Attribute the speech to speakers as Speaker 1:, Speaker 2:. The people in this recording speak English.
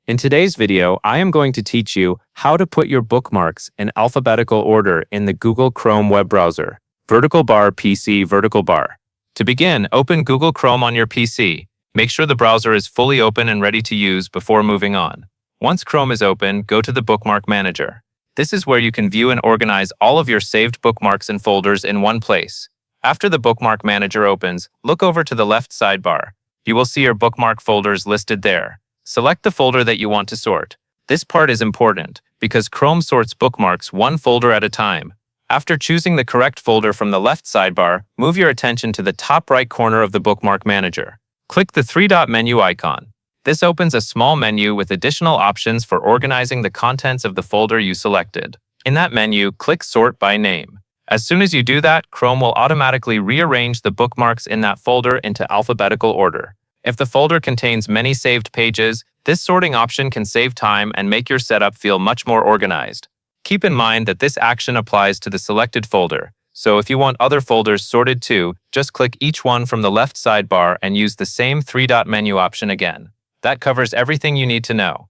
Speaker 1: In today's video, I am going to teach you how to put your bookmarks in alphabetical order in the Google Chrome web browser. Vertical bar PC vertical bar. To begin, open Google Chrome on your PC. Make sure the browser is fully open and ready to use before moving on. Once Chrome is open, go to the Bookmark Manager. This is where you can view and organize all of your saved bookmarks and folders in one place. After the Bookmark Manager opens, look over to the left sidebar. You will see your bookmark folders listed there. Select the folder that you want to sort. This part is important because Chrome sorts bookmarks one folder at a time. After choosing the correct folder from the left sidebar, move your attention to the top right corner of the Bookmark Manager. Click the three-dot menu icon. This opens a small menu with additional options for organizing the contents of the folder you selected. In that menu, click Sort by Name. As soon as you do that, Chrome will automatically rearrange the bookmarks in that folder into alphabetical order. If the folder contains many saved pages, this sorting option can save time and make your setup feel much more organized. Keep in mind that this action applies to the selected folder, so if you want other folders sorted too, just click each one from the left sidebar and use the same three-dot menu option again. That covers everything you need to know.